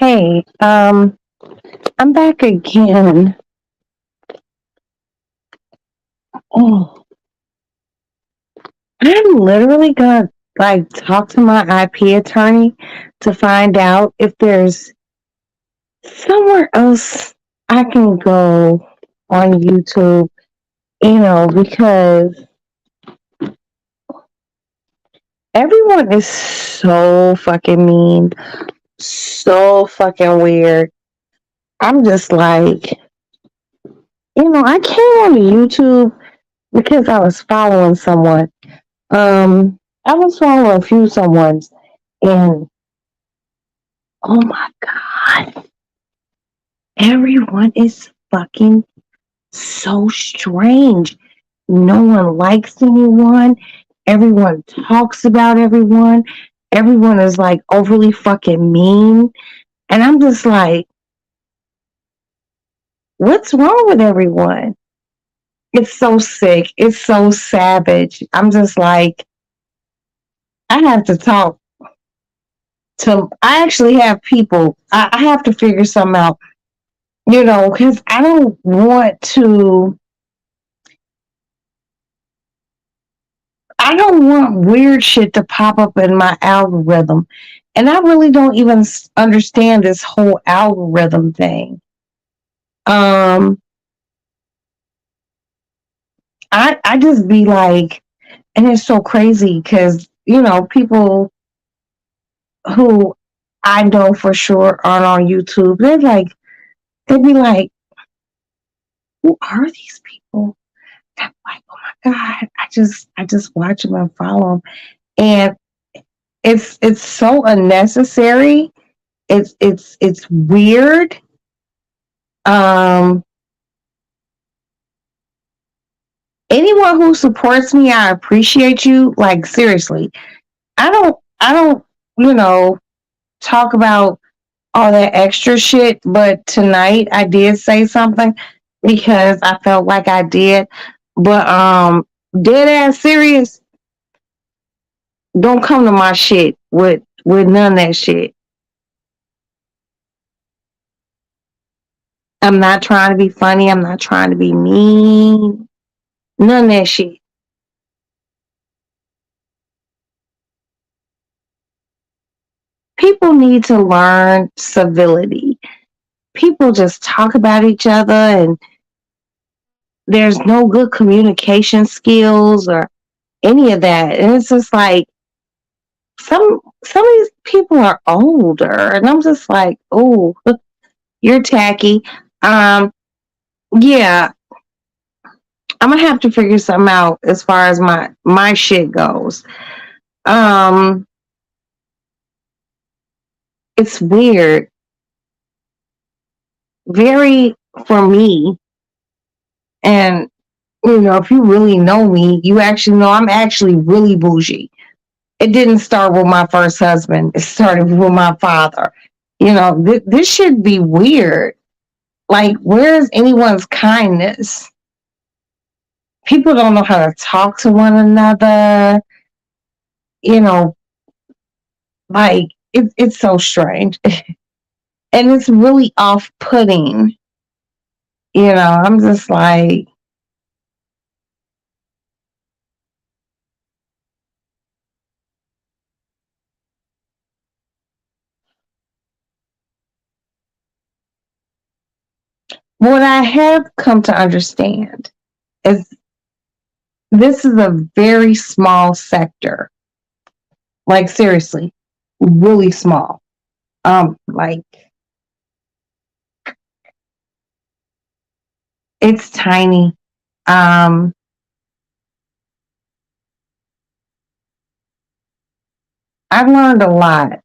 Hey, I'm back again. Oh, I'm literally gonna talk to my IP attorney to find out if there's somewhere else I can go on YouTube, because everyone is so fucking mean, so fucking weird. I'm just I came on YouTube because I was following someone. I was following a few someones, and oh my god, everyone is fucking so strange. No one likes anyone. Everyone talks about everyone. Everyone is overly fucking mean. And I'm just like, what's wrong with everyone? It's so sick. It's so savage. I'm just like, I have to talk I actually have people, I have to figure something out, because I don't want to, I don't want weird shit to pop up in my algorithm. And I really don't even understand this whole algorithm thing. Um, I just be like, and it's so crazy because, people who I know for sure aren't on YouTube, they'd be like, who are these people? I'm like, oh my God, I just watch them and follow them. And it's so unnecessary. It's weird. Um, Anyone who supports me, I appreciate you. Like seriously, I don't you know talk about all that extra shit. But tonight I did say something because I felt like I did. But dead ass serious. Don't come to my shit with none of that shit. I'm not trying to be funny. I'm not trying to be mean. None of that shit. People need to learn civility. People just talk about each other and there's no good communication skills or any of that. And it's just like some of these people are older and I'm just like, oh, you're tacky. Um, yeah, I'm gonna have to figure something out as far as my shit goes. Um, it's weird. Very for me. And if you really know me, you actually know I'm actually really bougie. It didn't start with my first husband. It started with my father. This should be weird. Like, where's anyone's kindness? People don't know how to talk to one another. You know, it's so strange. And it's really off putting. I'm just like, what I have come to understand is this is a very small sector. Like seriously, really small. Like it's tiny. Um, I've learned a lot.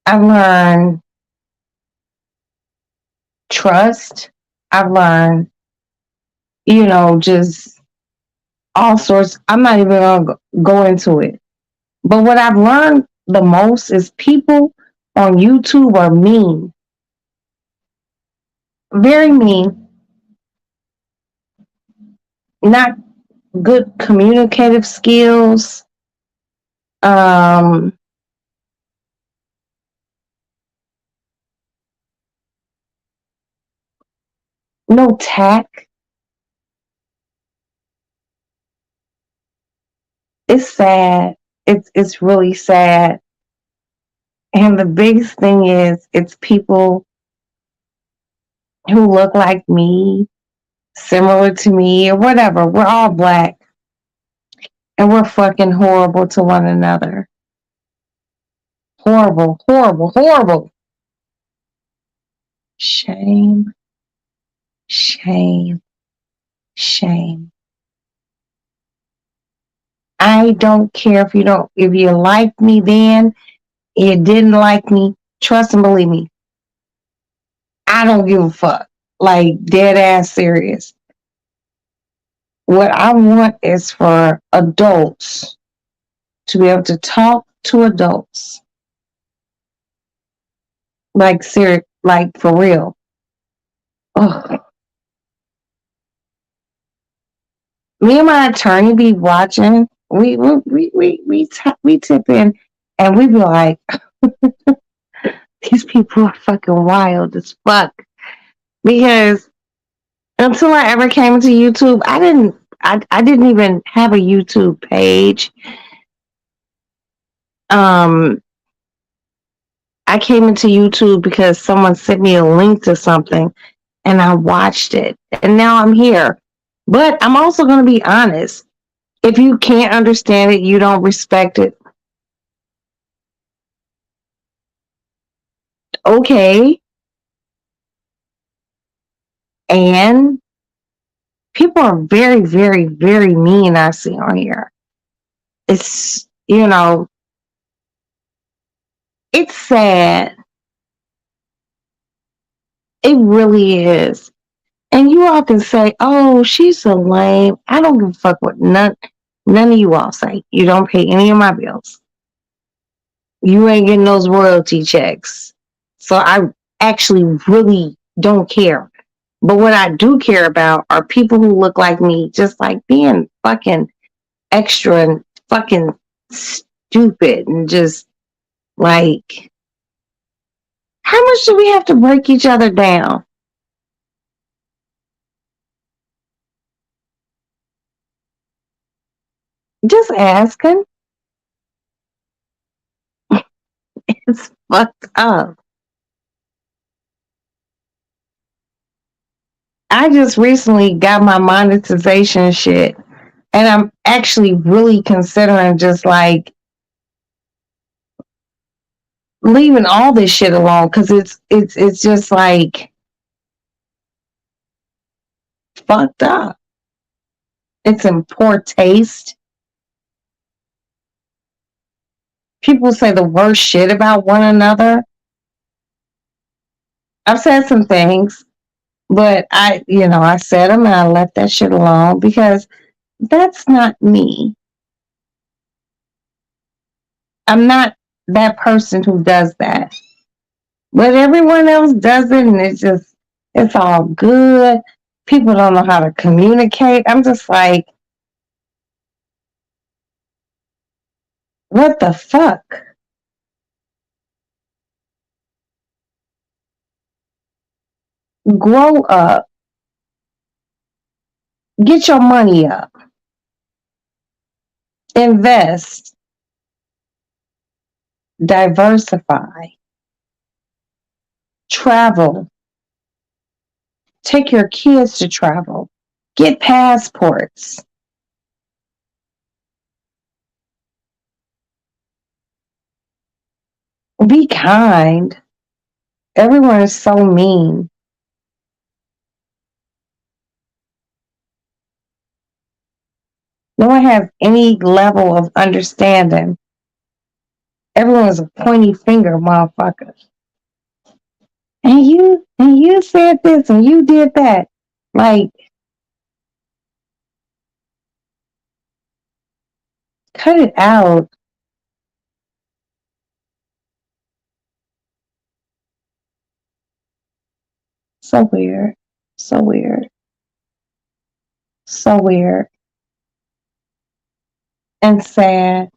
I've learned trust. I've learned, just all sorts. I'm not even gonna go into it. But what I've learned the most is people on YouTube are mean, very mean, not good communicative skills. Um, no tact. It's sad. It's really sad. And the biggest thing is it's people who look like me, similar to me, or whatever. We're all black and we're fucking horrible to one another. Horrible, horrible, horrible. Shame, shame, shame. I don't care if you liked me then, you didn't like me, trust and believe me. I don't give a fuck. Like dead ass serious. What I want is for adults to be able to talk to adults. Like serious, like for real. Ugh. Me and my attorney be watching. We tip in and we be like, these people are fucking wild as fuck. Because until I ever came into YouTube, I didn't even have a YouTube page. Um I came into YouTube because someone sent me a link to something and I watched it. And now I'm here. But I'm also going to be honest. If you can't understand it, you don't respect it. Okay. And people are very, very, very mean, I see on here. It's, it's sad. It really is. And you all can say, oh, she's so lame. I don't give a fuck what none of you all say. You don't pay any of my bills. You ain't getting those royalty checks. So I actually really don't care. But what I do care about are people who look like me, just like being fucking extra and fucking stupid and just like, how much do we have to break each other down? Just asking. It's fucked up. I just recently got my monetization shit, and I'm actually really considering just like leaving all this shit alone because it's just like fucked up. It's in poor taste. People say the worst shit about one another. I've said some things, but I said them and I left that shit alone because that's not me. I'm not that person who does that. But everyone else does it, and it's all good. People don't know how to communicate. I'm just like, what the fuck? Grow up. Get your money up. Invest. Diversify. Travel. Take your kids to travel. Get passports. Be kind. Everyone is so mean. No one has any level of understanding. Everyone is a pointy finger motherfucker. And you said this and you did that. Like, cut it out. So weird. So weird. So weird. And sad.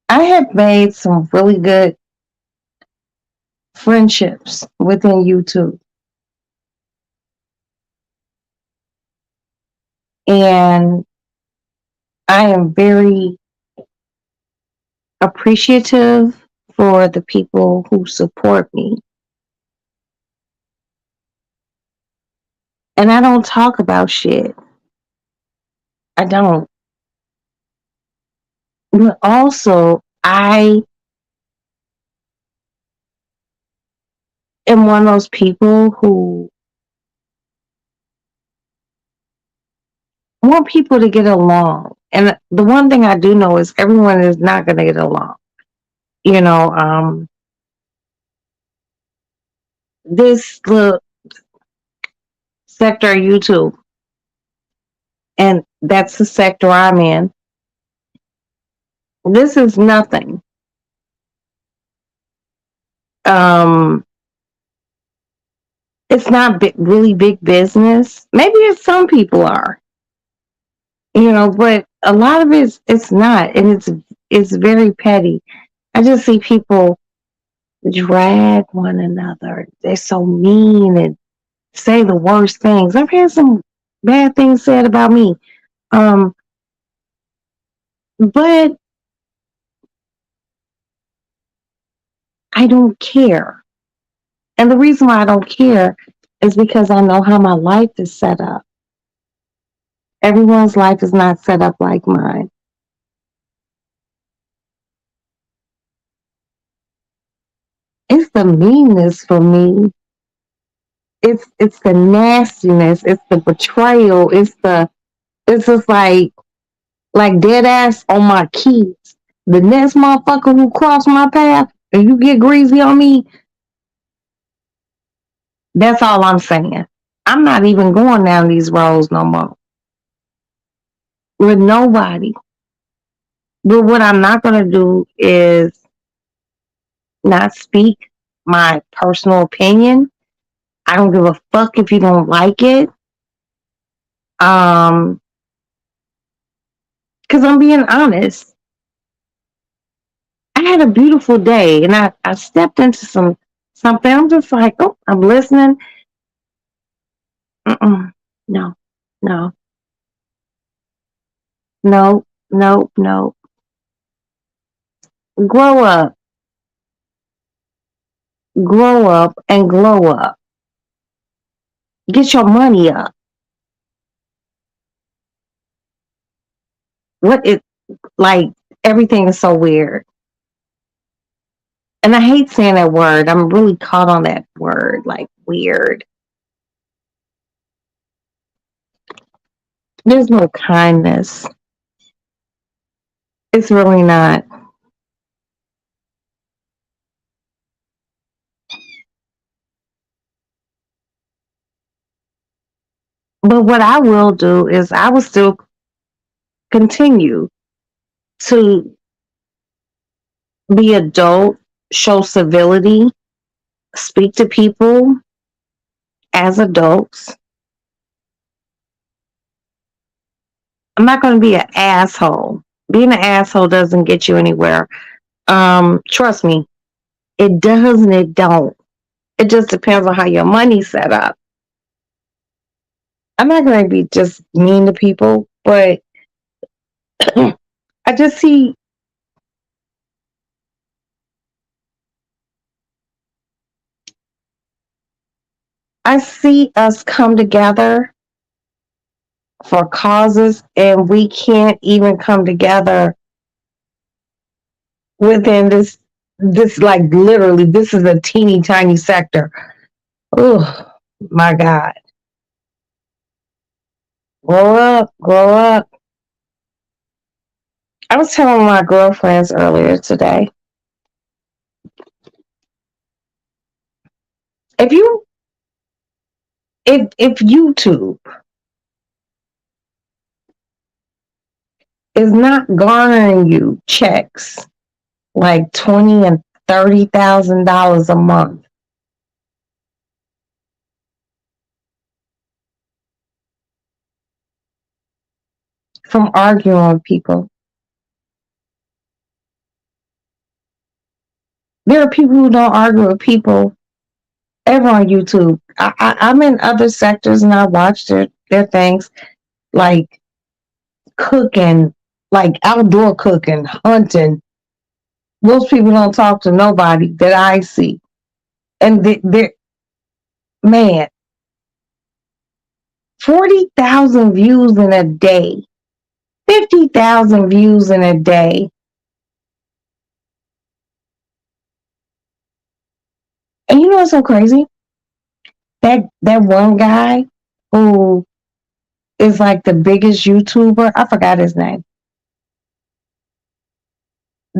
I have made some really good friendships within YouTube. And I am very appreciative for the people who support me. And I don't talk about shit. I don't. But also, I am one of those people who want people to get along. And the one thing I do know is everyone is not going to get along. You know, this little sector of YouTube, and that's the sector I'm in. This is nothing. Um, it's not really big business. Maybe it's some people are, but a lot of it's not, and it's very petty. I just see people drag one another. They're so mean and say the worst things. I've had some bad things said about me. Um, but I don't care. And the reason why I don't care is because I know how my life is set up. Everyone's life is not set up like mine. It's the meanness for me. It's the nastiness. It's the betrayal. It's just like dead ass on my kids. The next motherfucker who cross my path and you get greasy on me, that's all I'm saying. I'm not even going down these roads no more with nobody. But what I'm not going to do is not speak my personal opinion. I don't give a fuck if you don't like it. Um, because I'm being honest. I had a beautiful day and I stepped into something. I'm just like, oh, I'm listening. Mm-mm. No, no, no, no, no. Grow up, grow up, and glow up. Get your money up. What it like? Everything is so weird, and I hate saying that word. I'm really caught on that word, like weird. There's no kindness. It's really not. But what I will do is I will still continue to be adult, show civility, speak to people as adults. I'm not going to be an asshole. Being an asshole doesn't get you anywhere. Trust me, it does and it don't. It just depends on how your money's set up. I'm not going to be just mean to people, but I just see, I see us come together for causes, and we can't even come together within this like literally this is a teeny tiny sector. Oh my God. Grow up, grow up. I was telling my girlfriends earlier today, if you if YouTube is not garnering you checks like $20,000 and $30,000 a month from arguing with people, There are people who don't argue with people ever on YouTube. I'm in other sectors and I watch their things like cooking, like outdoor cooking, hunting. Most people don't talk to nobody that I see. And they're, man, 40,000 views in a day, 50,000 views in a day. And you know what's so crazy? That one guy who is like the biggest YouTuber, I forgot his name.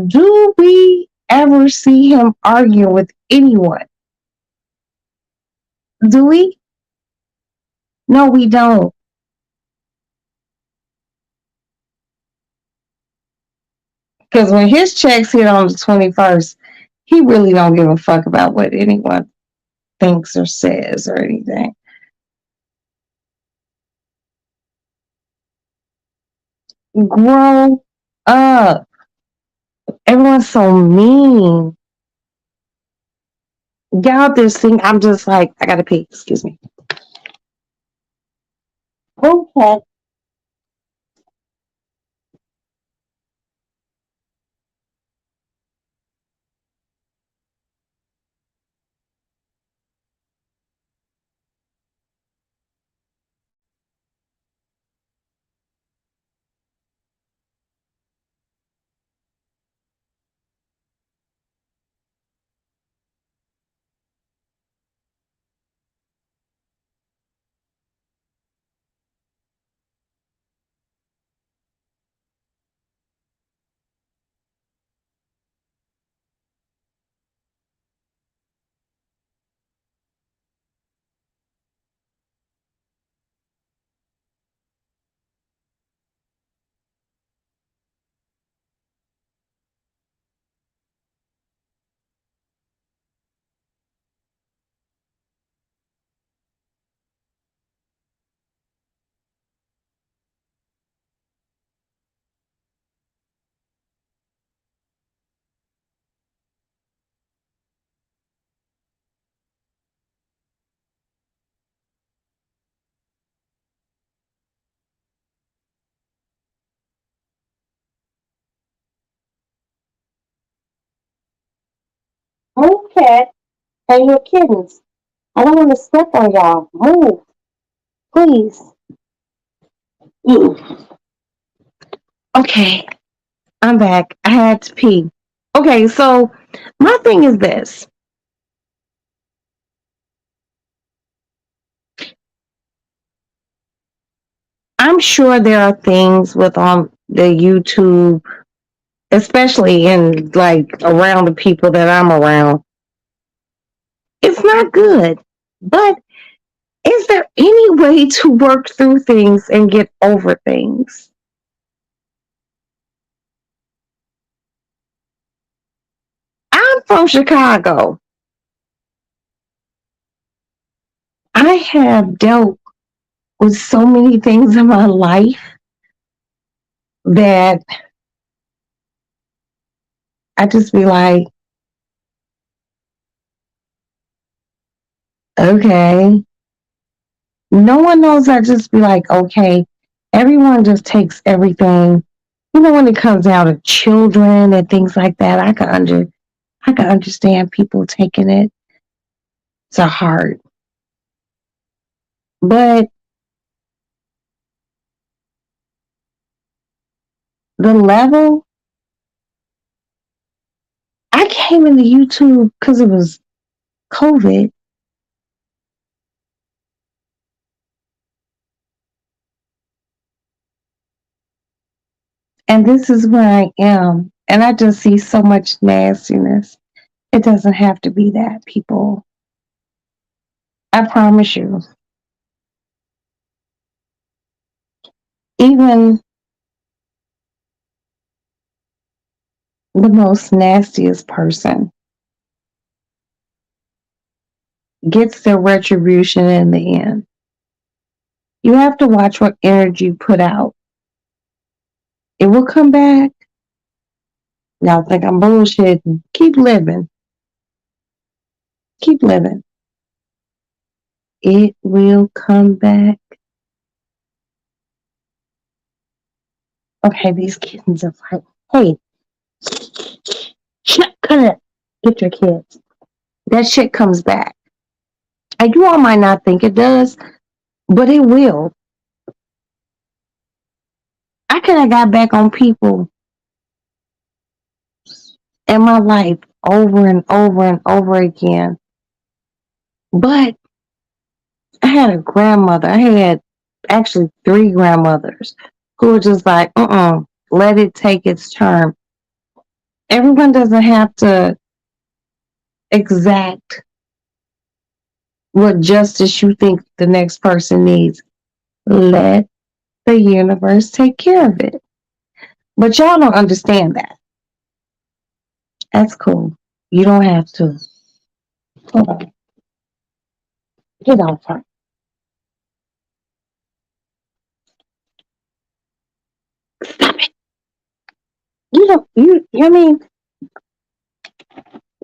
Do we ever see him argue with anyone? Do we? No, we don't. Because when his checks hit on the 21st, he really don't give a fuck about what anyone thinks or says or anything. Grow up. Everyone's so mean. Get out this thing. I'm just like, I gotta pee. Excuse me. Okay. Move, cat. And your kittens. I don't want to step on y'all. Move, please. Mm. Okay, I'm back. I had to pee. Okay, so my thing is this. I'm sure there are things with on the YouTube, especially in like around the people that I'm around. It's not good. But is there any way to work through things and get over things? I'm from Chicago. I have dealt with so many things in my life that I just be like, okay. No one knows. I just be like, okay. Everyone just takes everything. You know, when it comes down to children and things like that, I can understand people taking it to heart. But the level, I came into YouTube because it was COVID, and this is where I am. And I just see so much nastiness. It doesn't have to be that, people. I promise you. Even the most nastiest person gets their retribution in the end. You have to watch what energy you put out. It will come back. Y'all think I'm bullshitting. Keep living. keep living. It will come back. Okay, these kittens are like, hey, shut, cut it. Get your kids. That shit comes back. And you all might not think it does, but it will. I could have got back on people in my life over and over and over again. But I had a grandmother. I had actually three grandmothers who were just like, let it take its turn. Everyone doesn't have to exact what justice you think the next person needs. Let the universe take care of it. But y'all don't understand that. That's cool. You don't have to. Hold on. Get out front. Stop it. You don't, I mean,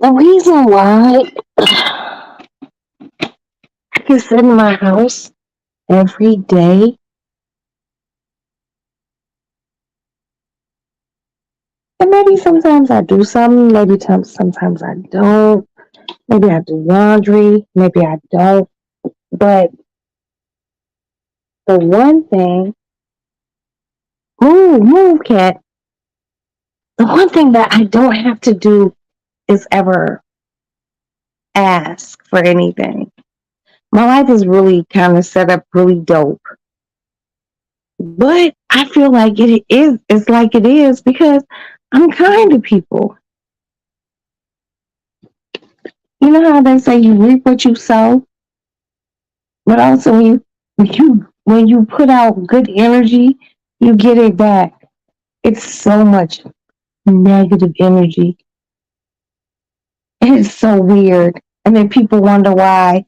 the reason why I can sit in my house every day, and maybe sometimes I do something, maybe sometimes I don't. Maybe I do laundry, maybe I don't. But the one thing, move, cat. The one thing that I don't have to do is ever ask for anything. My life is really kind of set up really dope. But I feel like it's like it is because I'm kind to people. You know how they say you reap what you sow? But also when you put out good energy, you get it back. It's so much negative energy. It's so weird. And then people wonder why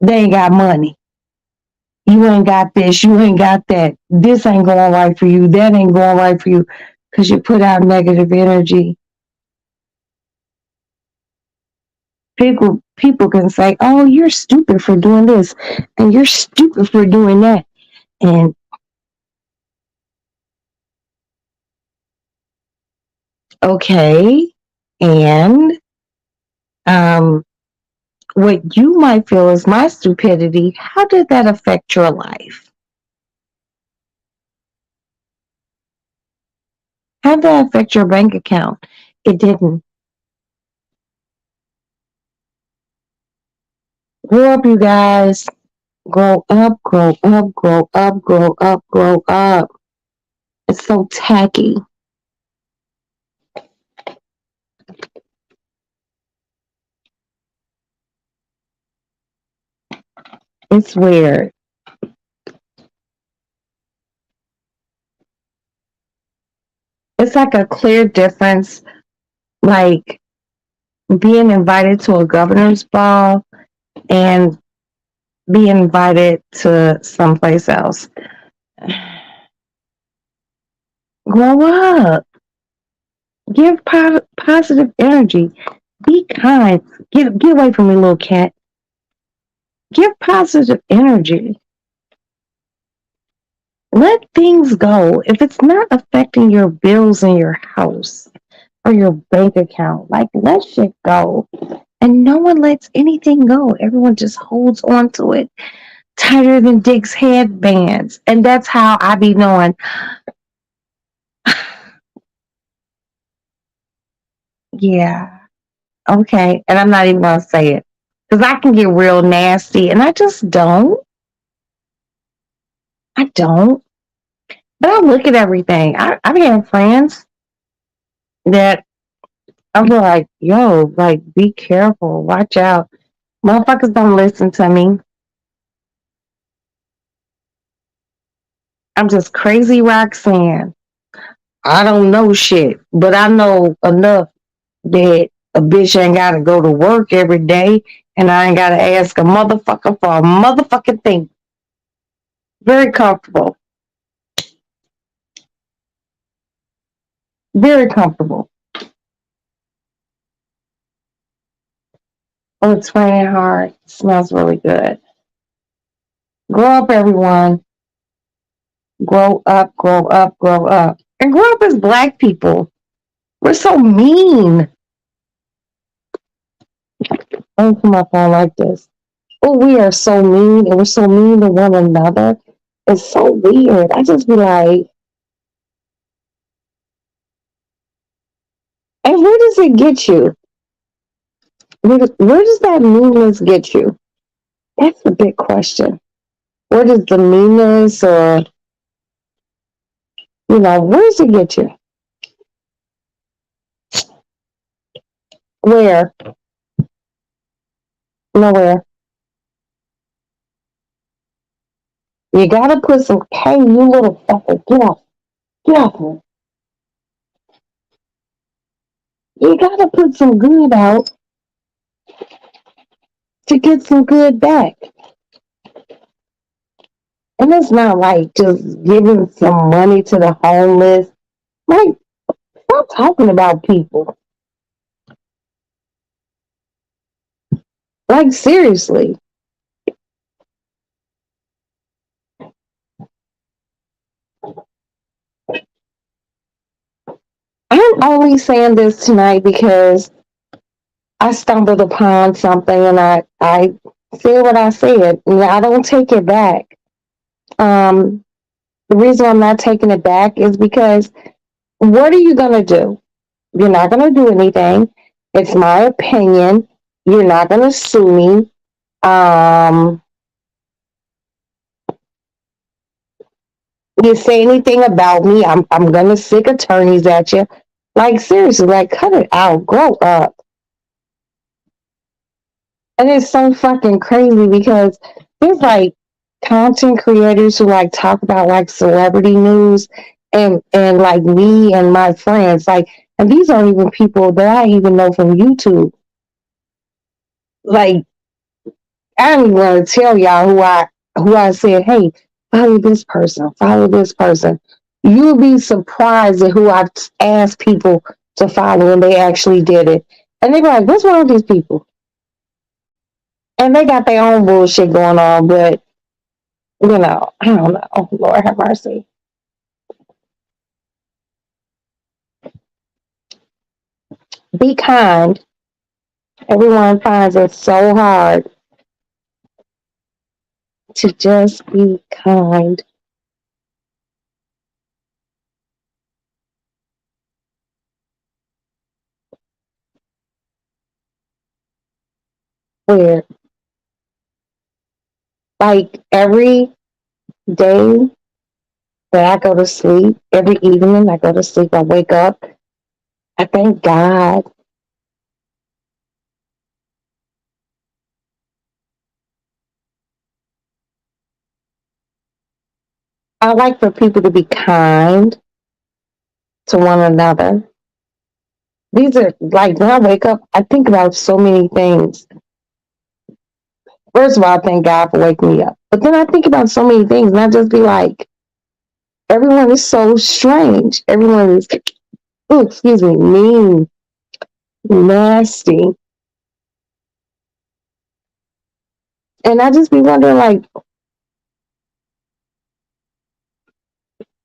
they ain't got money. You ain't got this, you ain't got that. This ain't going right for you, that ain't going right for you. Because you put out negative energy. People can say, oh, you're stupid for doing this, and you're stupid for doing that. And okay, and um, what you might feel is my stupidity, how did that affect your life? How did that affect your bank account? It didn't. Grow up, you guys. Grow up, grow up, grow up, grow up, grow up. It's so tacky. It's weird. It's like a clear difference, like being invited to a governor's ball and being invited to someplace else. Grow up. Give positive energy. Be kind. Get away from me, little cat. Give positive energy. Let things go. If it's not affecting your bills in your house or your bank account, like let shit go. And no one lets anything go. Everyone just holds on to it tighter than Dick's headbands. And that's how I be knowing. Yeah. Okay. And I'm not even going to say it because I can get real nasty and I just don't. I don't. But I look at everything. I've had friends that I'm like, yo, like, be careful. Watch out. Motherfuckers don't listen to me. I'm just crazy Roxanne. I don't know shit, but I know enough that a bitch ain't got to go to work every day and I ain't got to ask a motherfucker for a motherfucking thing. Very comfortable. Very comfortable. Oh, it's raining hard. It smells really good. Grow up, everyone. Grow up, grow up, grow up. And grow up as black people. We're so mean. Don't come up on like this. Oh, we are so mean and we're so mean to one another. It's so weird. I just be like, and where does it get you? Where does that meanness get you? That's the big question. Where does the meanness or, where does it get you? Where? Nowhere. You gotta put some, hey, you little fucker, get off. Get off me. You gotta put some good out to get some good back. And it's not like just giving some money to the homeless. Like, stop talking about people. Like, seriously. I'm only saying this tonight because I stumbled upon something and I said what I said. And I don't take it back. Um, the reason I'm not taking it back is because what are you going to do? You're not going to do anything. It's my opinion. You're not going to sue me. You say anything about me, I'm going to sick attorneys at you. Like, seriously, like, cut it out. Grow up. And it's so fucking crazy because there's like content creators who like talk about like celebrity news and like me and my friends. Like, and these aren't even people that I even know from YouTube. Like, I don't even want to tell y'all who I said, hey, follow this person. You'll be surprised at who I've asked people to follow and they actually did it. And they be like, what's wrong with these people? And they got their own bullshit going on, but I don't know. Lord have mercy. Be kind. Everyone finds it so hard to just be kind. Where, like, every day that I go to sleep, every evening I go to sleep, I wake up, I thank God. I like for people to be kind to one another. These are like when I wake up, I think about so many things. First of all, I thank God for waking me up. But then I think about so many things and I just be like, everyone is so strange. Everyone is, oh, excuse me, mean, nasty. And I just be wondering, like,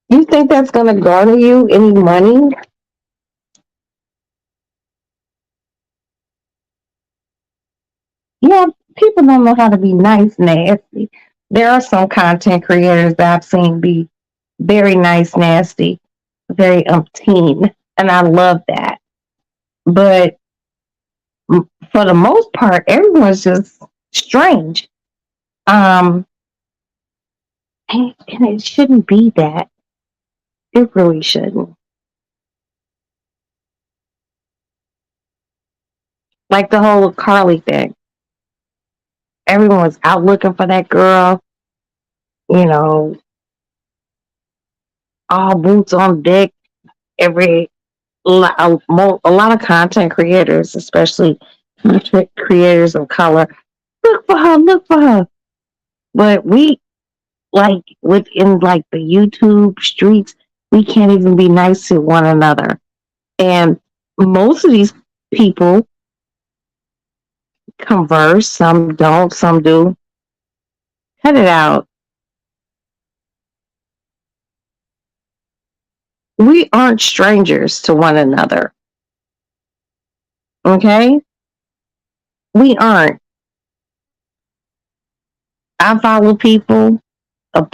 you think that's going to garner you any money? Yeah, people don't know how to be nice, nasty. There are some content creators that I've seen be very nice, nasty, very umpteen, and I love that. But for the most part, everyone's just strange. Um, and it shouldn't be that. It really shouldn't. Like the whole Carly thing. Everyone was out looking for that girl, you know, all boots on deck. Every a lot of content creators, especially content creators of color, look for her. But we like within like the YouTube streets, we can't even be nice to one another. And most of these people converse, some don't, some do. Cut it out. We aren't strangers to one another. Okay? We aren't. I follow people, a,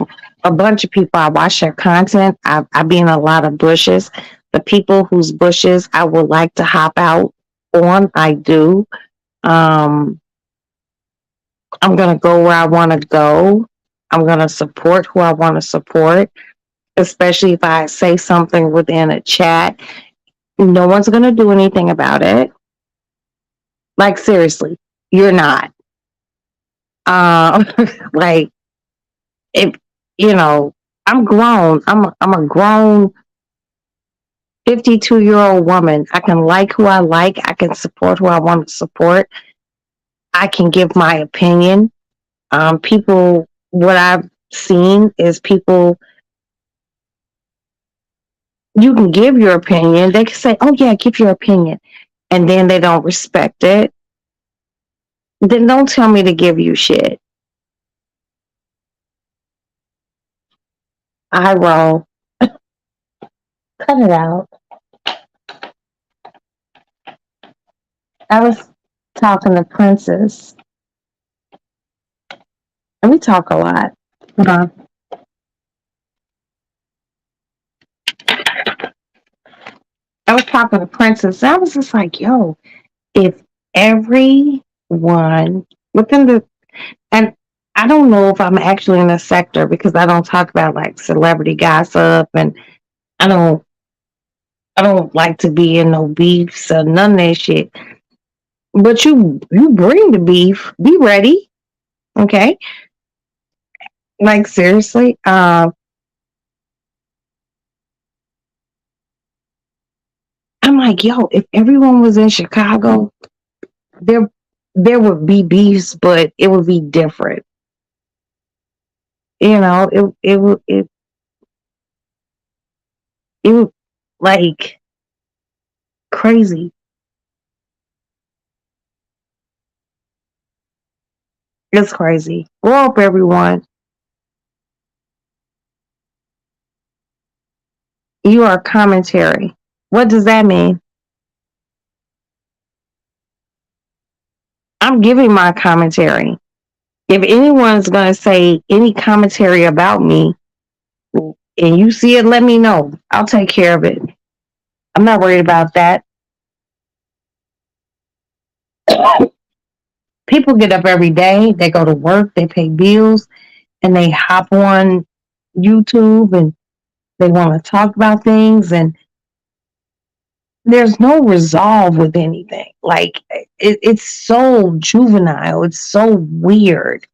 a bunch of people. I watch their content. I be in a lot of bushes. The people whose bushes I would like to hop out on, I do. Um, I'm going to go where I want to go. I'm going to support who I want to support, especially if I say something within a chat. No one's going to do anything about it. Like, seriously, you're not. Uh, like, if, you know, I'm grown. I'm a grown 52-year-old woman. I can like who I like. I can support who I want to support. I can give my opinion. People, what I've seen is people, you can give your opinion. They can say, oh, yeah, give your opinion. And then they don't respect it. Then don't tell me to give you shit. I roll. Cut it out. I was talking to Princess, and we talk a lot. Hold on. I was talking to Princess. I was just like, yo, if everyone within the, and I don't know if I'm actually in a sector because I don't talk about like celebrity gossip, and I don't I don't like to be in no beefs or none of that shit. But you bring the beef, be ready, okay? Like seriously, I'm like, yo, if everyone was in Chicago, there there would be beefs, but it would be different. You know, it would like crazy. It's crazy. Grow up, everyone. You are commentary. What does that mean? I'm giving my commentary. If anyone's going to say any commentary about me and you see it, let me know. I'll take care of it. I'm not worried about that. People get up every day, they go to work, they pay bills, and they hop on YouTube and they want to talk about things. And there's no resolve with anything. Like, it's so juvenile, it's so weird.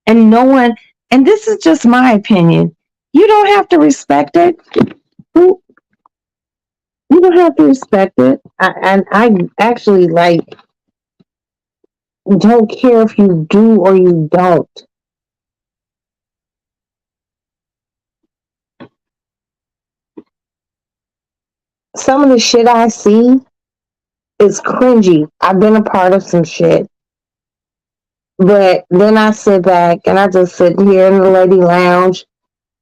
And no one, and this is just my opinion, you don't have to respect it. You don't have to respect it. And I actually like don't care if you do or you don't. Some of the shit I see is cringy. I've been a part of some shit. But then I sit back and I just sit here in the lady lounge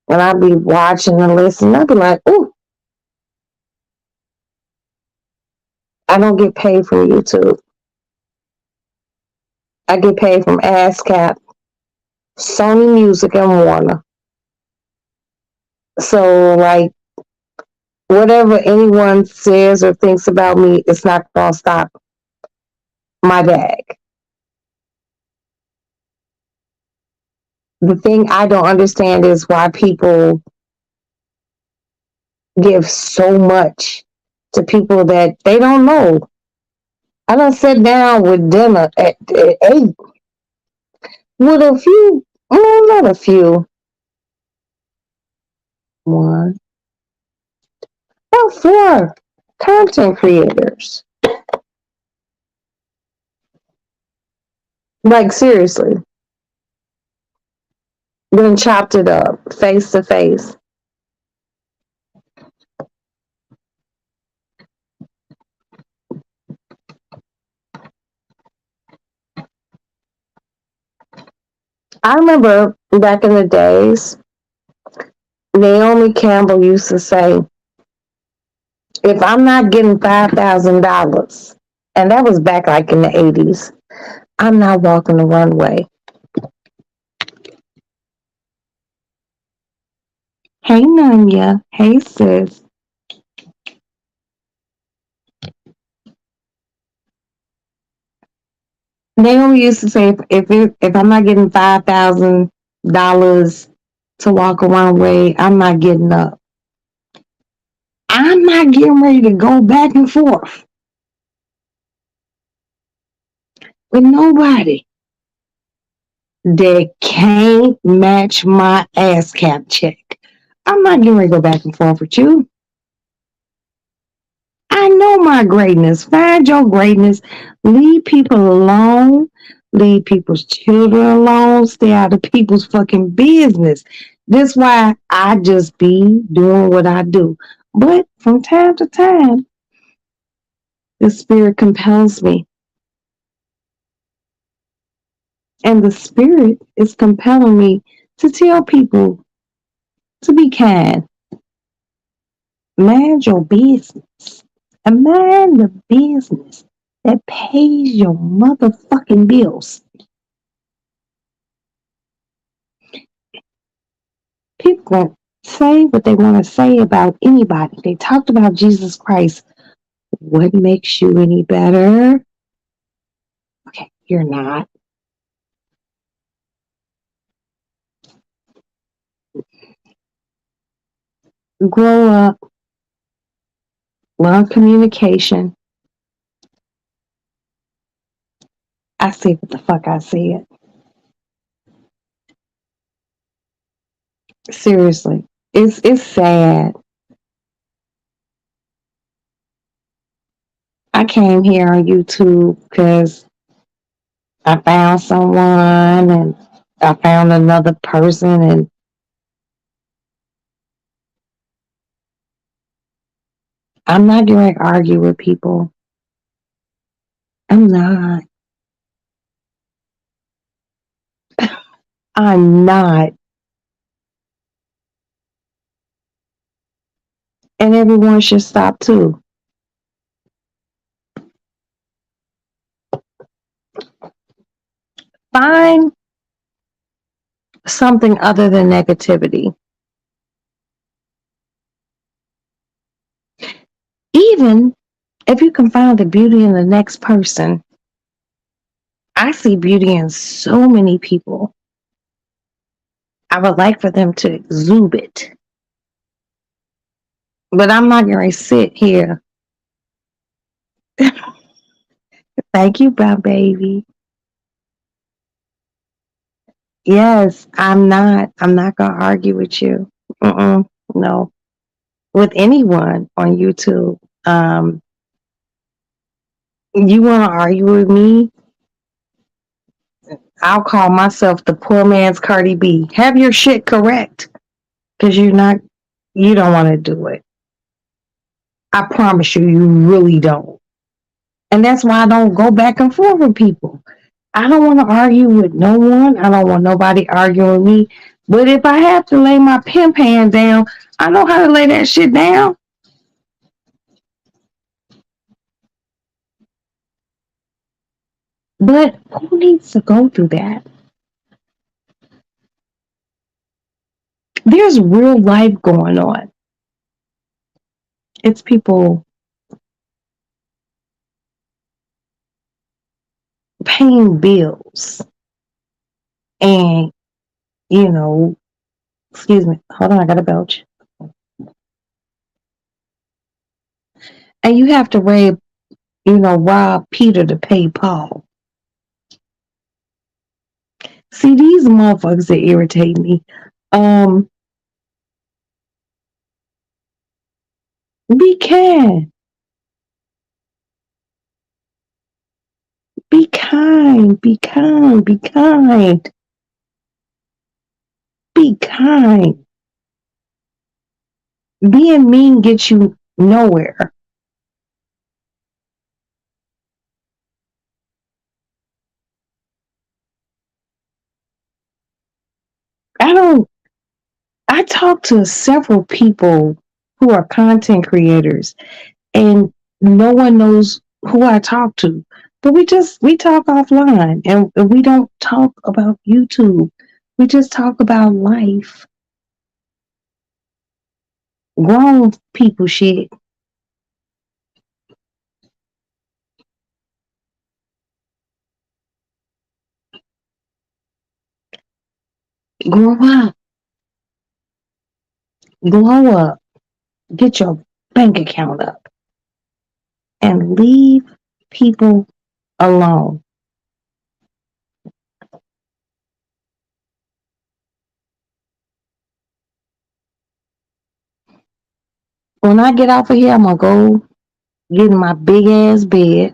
and I be watching and listening. I be like, ooh, I don't get paid from YouTube. I get paid from ASCAP, Sony Music, and Warner. So, like, whatever anyone says or thinks about me, it's not going to stop my bag. The thing I don't understand is why people give so much to people that they don't know. I done sat down with dinner at 8 with a few, well, not a few, one, about four content creators. Like, seriously, then chopped it up face to face. I remember back in the days, Naomi Campbell used to say, if I'm not getting $5,000, and that was back like in the 80s, I'm not walking the runway. Hey, Nanya. Hey, sis. Naomi used to say, if I'm not getting $5,000 to walk a runway, I'm not getting up. I'm not getting ready to go back and forth with nobody that can't match my ass cap check. I'm not getting ready to go back and forth with you. I know my greatness. Find your greatness. Leave people alone. Leave people's children alone. Stay out of people's fucking business. That's why I just be doing what I do. But from time to time, the spirit compels me. And the spirit is compelling me to tell people to be kind. Mind your business. And mind the business that pays your motherfucking bills. People can say what they want to say about anybody. They talked about Jesus Christ. What makes you any better? Okay, you're not. Grow up, learn communication. I say what the fuck I said. Seriously. It's sad. I came here on YouTube because I found someone and I found another person, and I'm not going to argue with people. I'm not. I'm not. And everyone should stop too. Find something other than negativity. Even if you can find the beauty in the next person, I see beauty in so many people. I would like for them to exude it. But I'm not going to sit here. Thank you, brown baby. Yes, I'm not. I'm not going to argue with you. No. With anyone on YouTube. You want to argue with me? I'll call myself the poor man's Cardi B. Have your shit correct. Because you don't want to do it. I promise you, you really don't. And that's why I don't go back and forth with people. I don't want to argue with no one. I don't want nobody arguing with me. But if I have to lay my pimp hand down, I know how to lay that shit down. But who needs to go through that? There's real life going on. It's people paying bills and, you know, excuse me, hold on, I got to belch. And you have to rob Peter to pay Paul. See, these motherfuckers that irritate me. Be kind. Be kind. Be kind. Be kind. Be kind. Being mean gets you nowhere. I talk to several people who are content creators, and no one knows who I talk to. But we talk offline, and we don't talk about YouTube. We just talk about life, grown people shit. Grow up, glow up, get your bank account up, and leave people alone. When I get off of here, I'm gonna go get in my big ass bed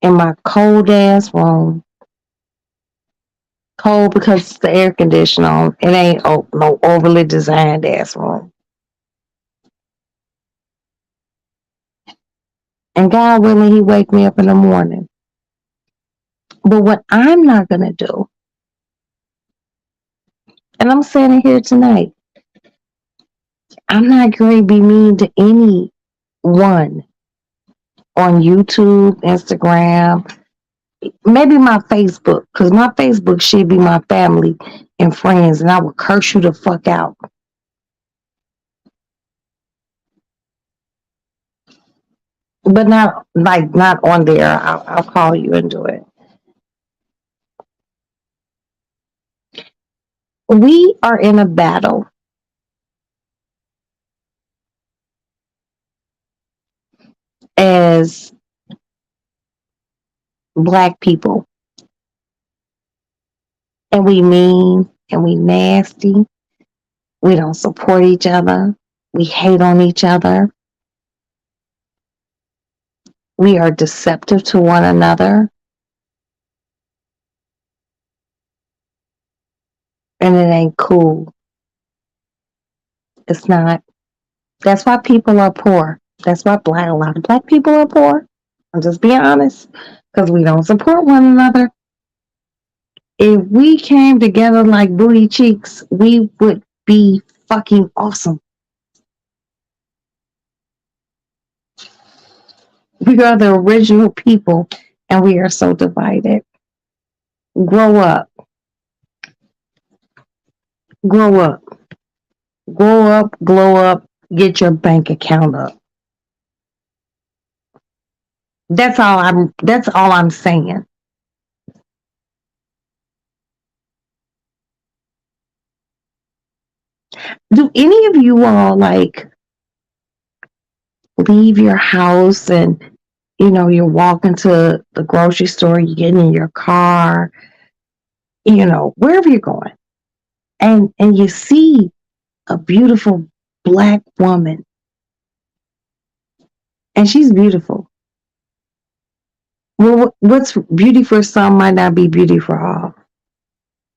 in my cold ass room. Cold because it's the air conditioner on. It ain't no overly designed ass room. And God willing, He wake me up in the morning. But what I'm not gonna do, and I'm saying it here tonight, I'm not going to be mean to anyone on YouTube, Instagram, maybe my Facebook, because my Facebook should be my family and friends, and I will curse you the fuck out. But not on there. I'll call you and do it. We are in a battle as Black people, and we mean and we nasty. We don't support each other. We hate on each other. We are deceptive to one another, and it ain't cool. It's not. That's why people are poor. That's why a lot of Black people are poor. I'm just being honest, because we don't support one another. If we came together like booty cheeks, we would be fucking awesome. We are the original people, and we are so divided. Grow up. Grow up. Grow up, glow up, get your bank account up. That's all I'm saying. Do any of you all like leave your house and you're walking to the grocery store, you get in your car, wherever you're going, and you see a beautiful Black woman, and she's beautiful. Well, what's beauty for some might not be beauty for all.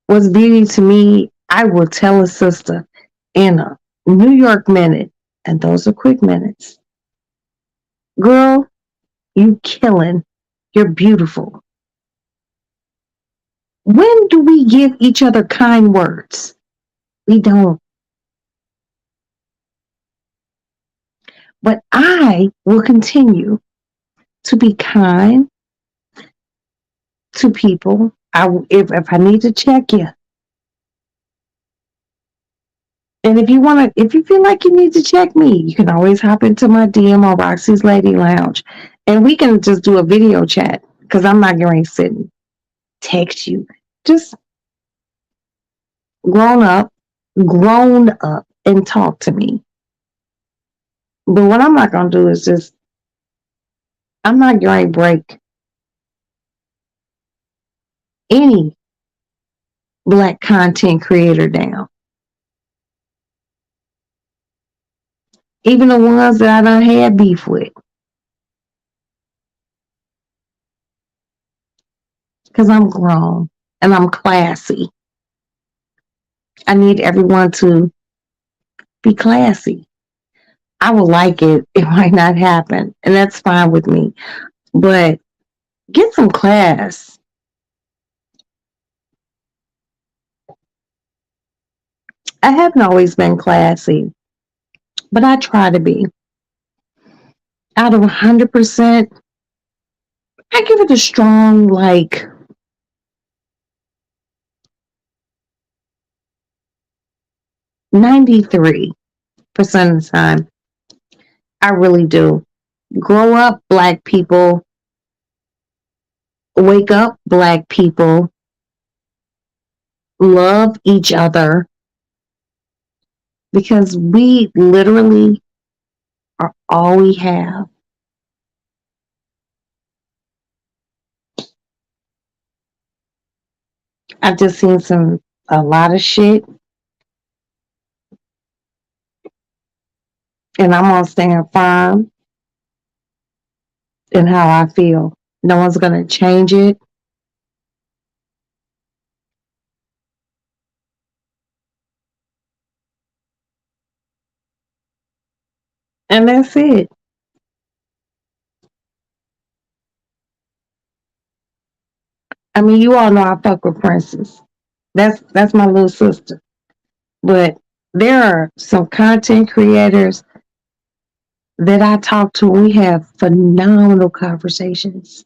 What's beauty to me, I will tell a sister in a New York minute, and those are quick minutes. Girl, you killing. You're beautiful. When do we give each other kind words? We don't. But I will continue to be kind to people. If I need to check you, and if you feel like you need to check me, you can always hop into my DM on Roxy's Lady Lounge, and we can just do a video chat because I'm not going to sit and text you. Just grown up, grown up, and talk to me. But what I'm not going to do is I'm not going to break any Black content creator down. Even the ones that I done had beef with. Because I'm grown and I'm classy. I need everyone to be classy. I would like it. It might not happen. And that's fine with me. But get some class. I haven't always been classy, but I try to be. Out of 100%, I give it a strong, like, 93% of the time. I really do. Grow up, Black people. Wake up, Black people. Love each other because we literally are all we have. I've just seen a lot of shit, and I'm gonna stand firm in how I feel. No one's gonna change it. And that's it. I mean, you all know I fuck with Princess. That's my little sister. But there are some content creators that I talk to. We have phenomenal conversations,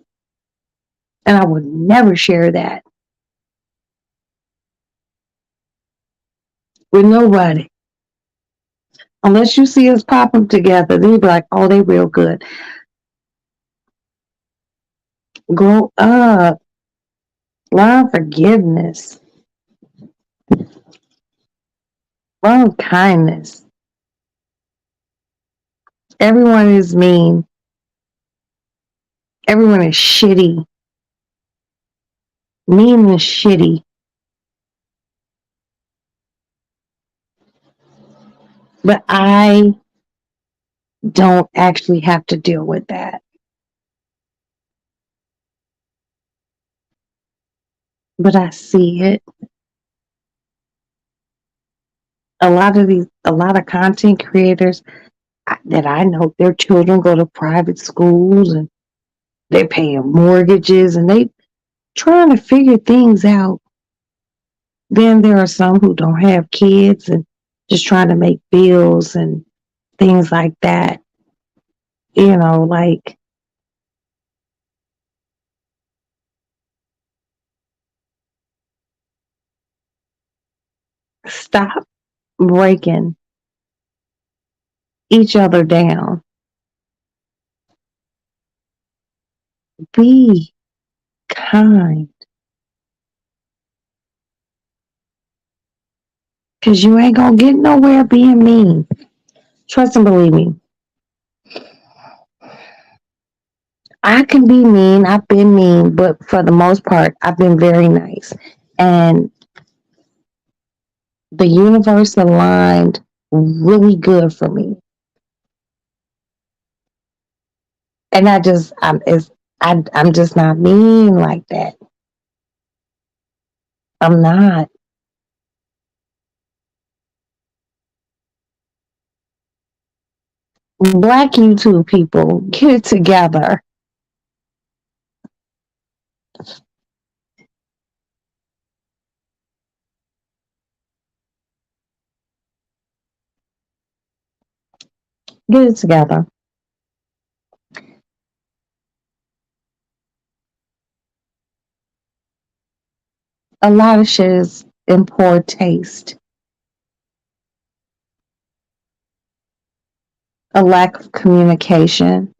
and I would never share that with nobody unless you see us pop them together. Then you be like, "Oh, they real good." Grow up, learn forgiveness, learn kindness. Everyone is mean. Everyone is shitty. Mean and shitty. But I don't actually have to deal with that. But I see it. A lot of content creators that I know, their children go to private schools and they're paying mortgages and they trying to figure things out. Then there are some who don't have kids and just trying to make bills and things like that. Like, stop breaking each other down. Be kind. Because you ain't going to get nowhere being mean. Trust and believe me. I can be mean. I've been mean, but for the most part, I've been very nice. And the universe aligned really good for me. And I'm just not mean like that. I'm not. Black YouTube people, get it together. Get it together. A lot of shit is in poor taste. A lack of communication.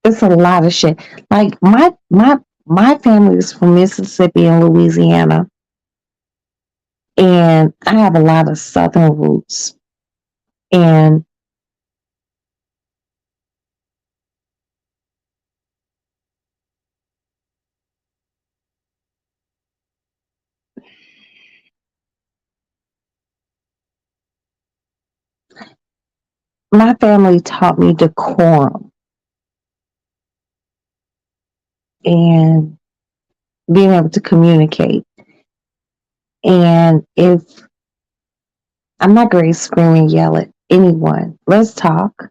It's a lot of shit. Like my family is from Mississippi and Louisiana, and I have a lot of Southern roots. And my family taught me decorum and being able to communicate. And if I'm not going to scream and yell at anyone, let's talk.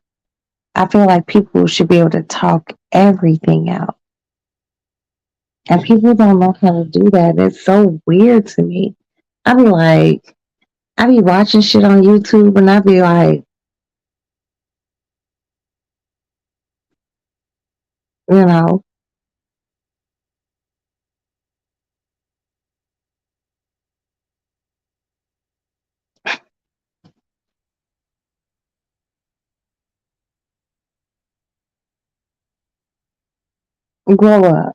I feel like people should be able to talk everything out. And people don't know how to do that. It's so weird to me. I be like, I be watching shit on YouTube and I be like, you know, grow up.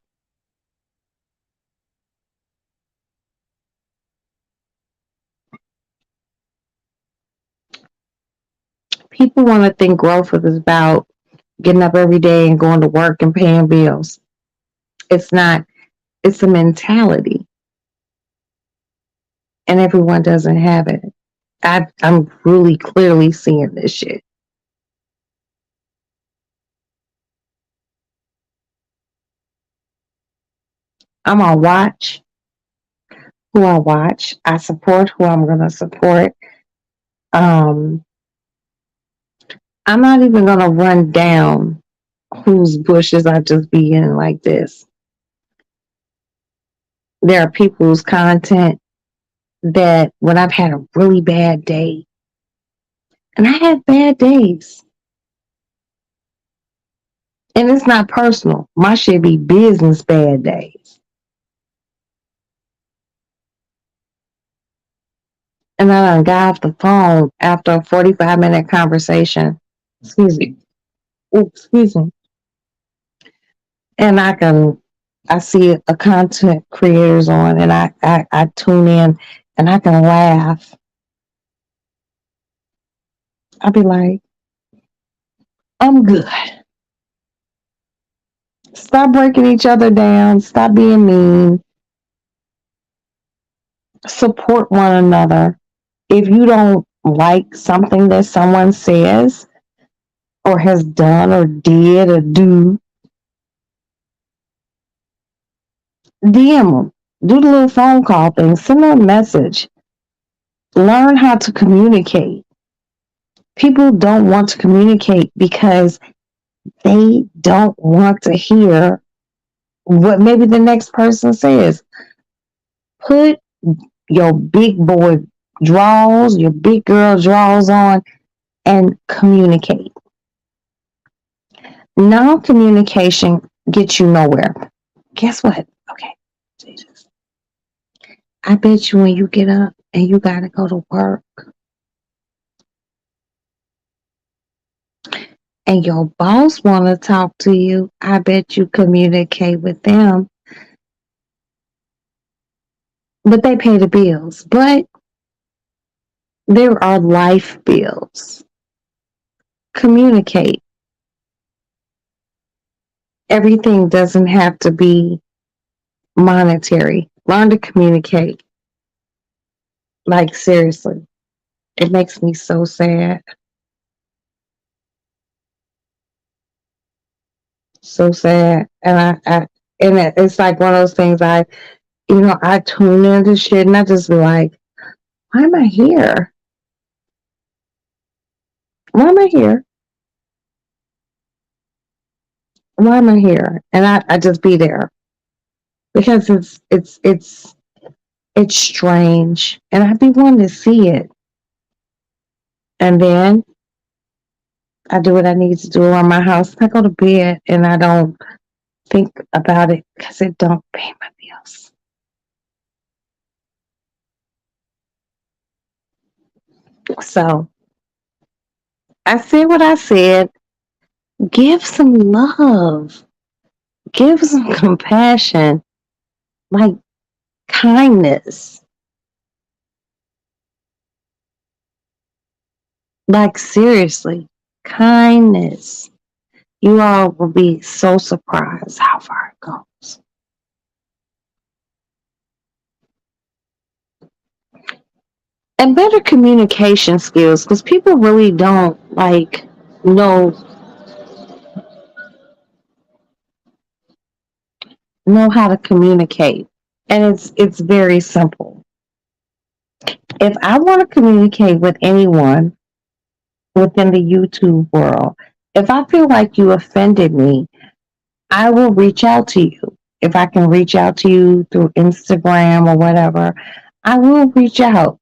People want to think growth is about getting up every day and going to work and paying bills. It's not, it's a mentality, and everyone doesn't have it. I'm really clearly seeing this shit. I'm on watch who I watch. I support who I'm going to support. Um, I'm not even going to run down whose bushes I just be in like this. There are people's content that when I've had a really bad day, and I have bad days, and it's not personal. My shit be business bad days. And I done got off the phone after a 45-minute conversation. Excuse me. Ooh, excuse me. And I see a content creators on and I tune in and I can laugh. I'll be like, I'm good. Stop breaking each other down. Stop being mean. Support one another. If you don't like something that someone says or has done or did or do, DM them. Do the little phone call thing. Send them a message. Learn how to communicate. People don't want to communicate because they don't want to hear what maybe the next person says. Put your big boy draws, your big girl draws on and communicate. Non communication gets you nowhere. Guess what? Okay. Jesus. I bet you when you get up and you got to go to work and your boss want to talk to you, I bet you communicate with them. But they pay the bills. But there are life bills. Communicate. Everything doesn't have to be monetary. Learn to communicate. Like seriously. It makes me so sad. So sad. And it's like one of those things I tune into shit and I just be like, why am I here? Why am I here? Why am I here? And I just be there because it's strange, and I be wanting to see it, and then I do what I need to do around my house. I go to bed, and I don't think about it because it don't pay my bills. So I said what I said. Give some love. Give some compassion, like kindness. Like seriously, kindness. You all will be so surprised how far it goes. And better communication skills because people really don't like know know how to communicate. And it's very simple. If I want to communicate with anyone within the YouTube world, if I feel like you offended me, I will reach out to you. If I can reach out to you through Instagram or whatever, I will reach out.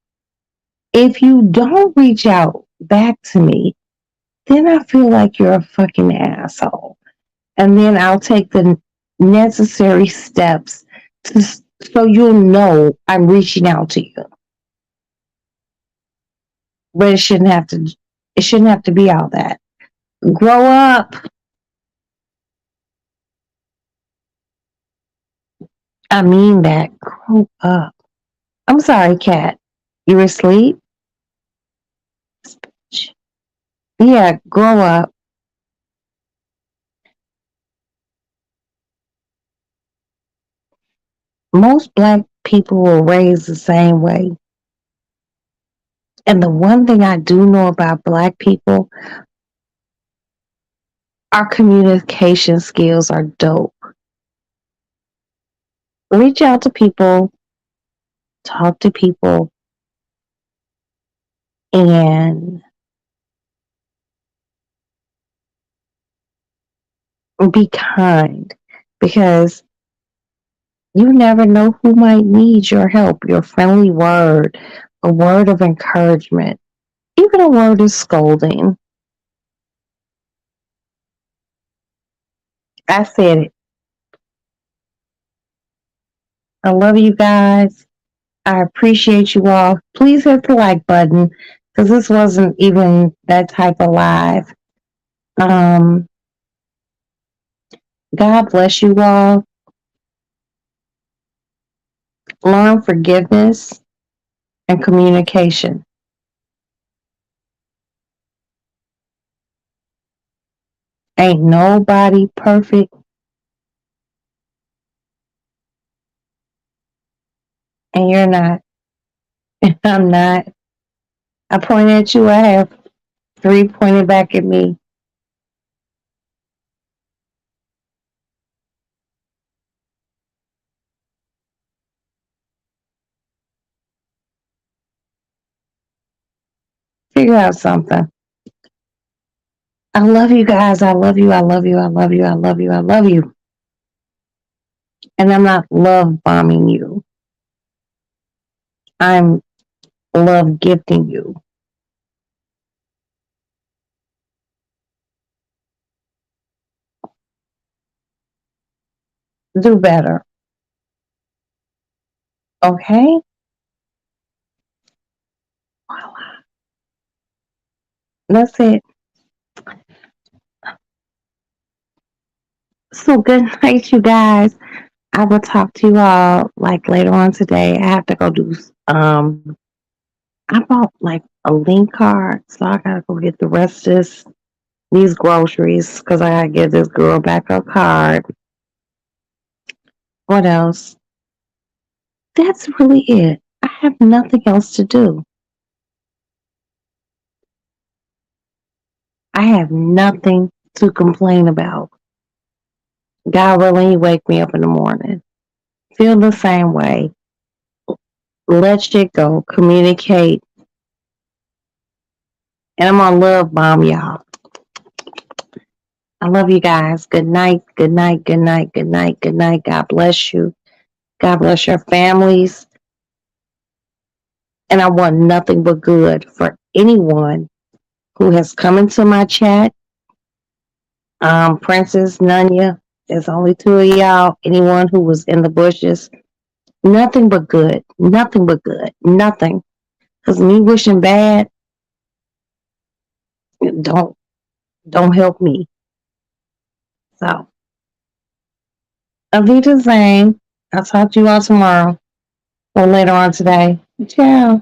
If you don't reach out back to me, then I feel like you're a fucking asshole. And then I'll take the necessary steps to, so you'll know I'm reaching out to you. But it shouldn't have to be all that. Grow up. I mean that. Grow up. I'm sorry, Kat. You were asleep? Yeah, grow up. Most black people were raised the same way. And the one thing I do know about black people, our communication skills are dope. Reach out to people, talk to people, and be kind because you never know who might need your help, your friendly word, a word of encouragement, even a word of scolding. I said it. I love you guys. I appreciate you all. Please hit the like button because this wasn't even that type of live. Um, God bless you all. Learn forgiveness and communication. Ain't nobody perfect, and you're not. I'm not. I point at you. I have three pointed back at me. Figure out something. I love you guys. I love you. I love you. I love you. I love you. I love you. And I'm not love bombing you. I'm love gifting you. Do better. Okay? That's it. So good night, you guys. I will talk to you all like later on today. I have to go do I bought like a link card, so I gotta go get the rest of these groceries because I gotta give this girl back her card. What else? That's really it. I have nothing else to do. I have nothing to complain about. God willing, you wake me up in the morning. Feel the same way. Let shit go. Communicate. And I'm gonna love bomb y'all. I love you guys. Good night. Good night. Good night. Good night. Good night. God bless you. God bless your families. And I want nothing but good for anyone who has come into my chat. Princess, Nunya, there's only two of y'all. Anyone who was in the bushes, nothing but good. Nothing but good. Nothing. Because me wishing bad, don't don't help me. So I'll be the same. I'll talk to you all tomorrow or later on today. Ciao.